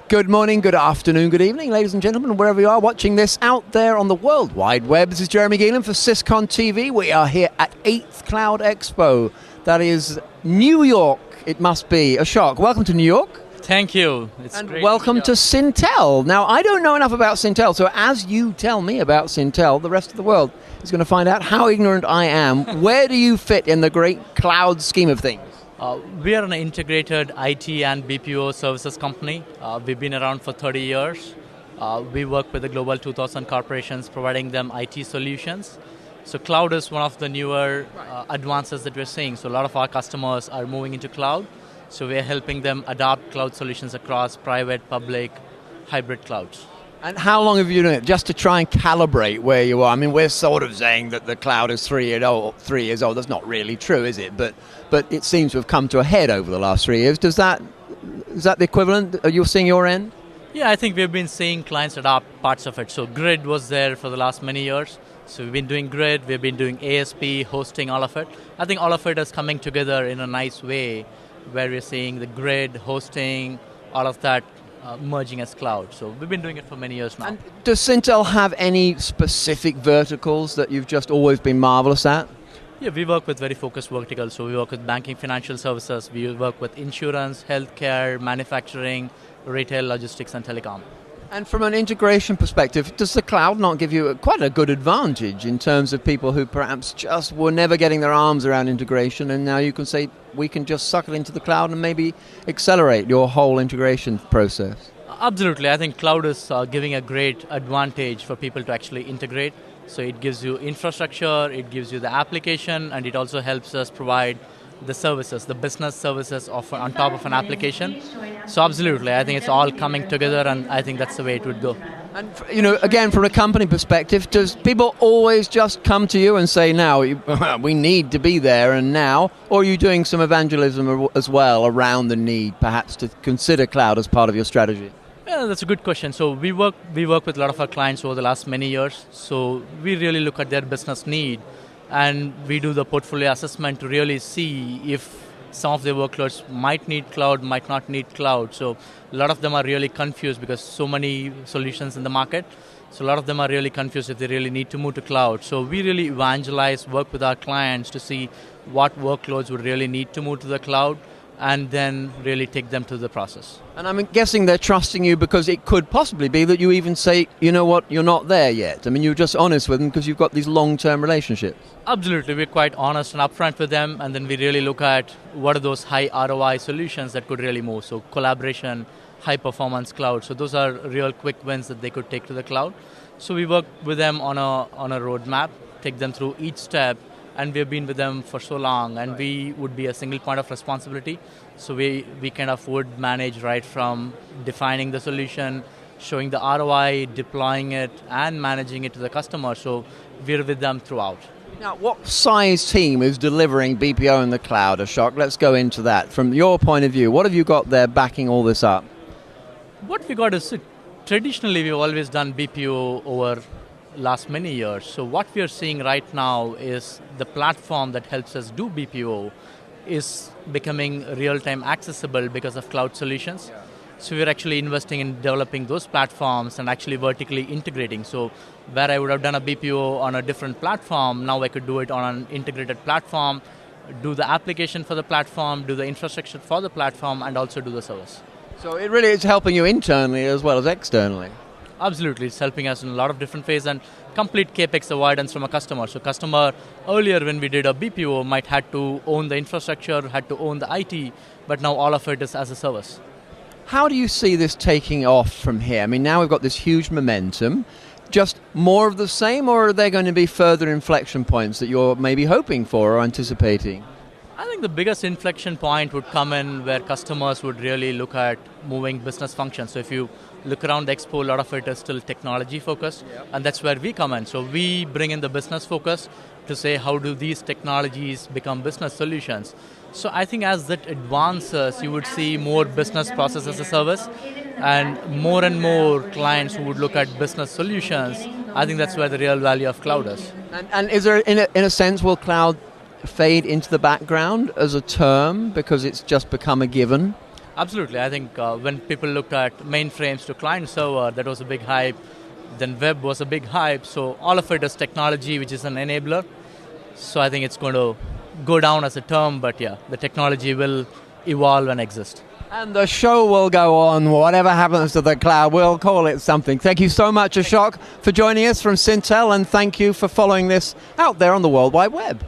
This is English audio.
Good morning, good afternoon, good evening, ladies and gentlemen, wherever you are watching this out there on the World Wide Web. This is Jeremy Geelan for SYS-CON TV. We are here at 8th Cloud Expo. That is New York, it must be. Ashok, welcome to New York. Thank you. It's and welcome to Syntel. Now, I don't know enough about Syntel, so as you tell me about Syntel, the rest of the world is going to find out how ignorant I am. Where do you fit in the great cloud scheme of things? We are an integrated IT and BPO services company. We've been around for 30 years. We work with the global 2,000 corporations providing them IT solutions. So cloud is one of the newer advances that we're seeing. So a lot of our customers are moving into cloud. So we're helping them adopt cloud solutions across private, public, hybrid clouds. And how long have you done it? Just to try and calibrate where you are. I mean, we're sort of saying that the cloud is 3 years old. That's not really true, is it? But it seems to have come to a head over the last 3 years. Is that the equivalent? Are you seeing your end? Yeah, I think we've been seeing clients adopt parts of it. So Grid was there for the last many years. So we've been doing Grid, we've been doing ASP, hosting, all of it. I think all of it is coming together in a nice way where we're seeing the Grid, hosting, all of that merging as cloud. So we've been doing it for many years now. And does Syntel have any specific verticals that you've just always been marvelous at? Yeah, we work with very focused verticals. So we work with banking, financial services, we work with insurance, healthcare, manufacturing, retail, logistics, and telecom. And from an integration perspective, does the cloud not give you quite a good advantage in terms of people who perhaps just were never getting their arms around integration, and now you can say, we can just suck it into the cloud and maybe accelerate your whole integration process? Absolutely. I think cloud is giving a great advantage for people to actually integrate. So it gives you infrastructure, it gives you the application, and it also helps us provide the services, the business services on top of an application. So absolutely, I think it's all coming together, and I think that's the way it would go. And again, from a company perspective, does people always just come to you and say, now, we need to be there and now, or are you doing some evangelism as well around the need, perhaps, to consider cloud as part of your strategy? Yeah, that's a good question. So we work with a lot of our clients over the last many years. So we really look at their business need, and we do the portfolio assessment to really see if some of their workloads might need cloud, might not need cloud. So a lot of them are really confused because so many solutions in the market. So a lot of them are really confused if they really need to move to cloud. So we really evangelize, work with our clients to see what workloads would really need to move to the cloud, and then really take them through the process. And I'm guessing they're trusting you because it could possibly be that you even say, you know what, you're not there yet. I mean, you're just honest with them because you've got these long-term relationships. Absolutely. We're quite honest and upfront with them, and then we really look at what are those high ROI solutions that could really move. So collaboration, high-performance cloud. So those are real quick wins that they could take to the cloud. So we work with them on a roadmap, take them through each step, and we've been with them for so long, and we would be a single point of responsibility. So we kind of would manage right from defining the solution, showing the ROI, deploying it, and managing it to the customer. So we're with them throughout. Now, what size team is delivering BPO in the cloud, Ashok? Let's go into that. From your point of view, what have you got there backing all this up? What we got is, traditionally we've always done BPO over last many years. So what we are seeing right now is the platform that helps us do BPO is becoming real-time accessible because of cloud solutions. Yeah. So we're actually investing in developing those platforms and actually vertically integrating. So where I would have done a BPO on a different platform, now I could do it on an integrated platform, do the application for the platform, do the infrastructure for the platform, and also do the service. So it really is helping you internally as well as externally. Absolutely, it's helping us in a lot of different ways and complete CAPEX avoidance from a customer. So customer, earlier when we did a BPO, might had to own the infrastructure, had to own the IT, but now all of it is as a service. How do you see this taking off from here? I mean, now we've got this huge momentum. Just more of the same, or are there going to be further inflection points that you're maybe hoping for or anticipating? I think the biggest inflection point would come in where customers would really look at moving business functions. So if you look around the Expo, a lot of it is still technology focused, and that's where we come in. So we bring in the business focus to say how do these technologies become business solutions. So I think as that advances, you would see more business process as a service and more clients who would look at business solutions. I think that's where the real value of cloud is. And is there, in a sense, will cloud fade into the background as a term because it's just become a given? Absolutely. I think when people looked at mainframes to client server, that was a big hype. Then web was a big hype. So all of it is technology, which is an enabler. So I think it's going to go down as a term, but yeah, the technology will evolve and exist. And the show will go on. Whatever happens to the cloud, we'll call it something. Thank you so much, Ashok, for joining us from Syntel, and thank you for following this out there on the World Wide Web.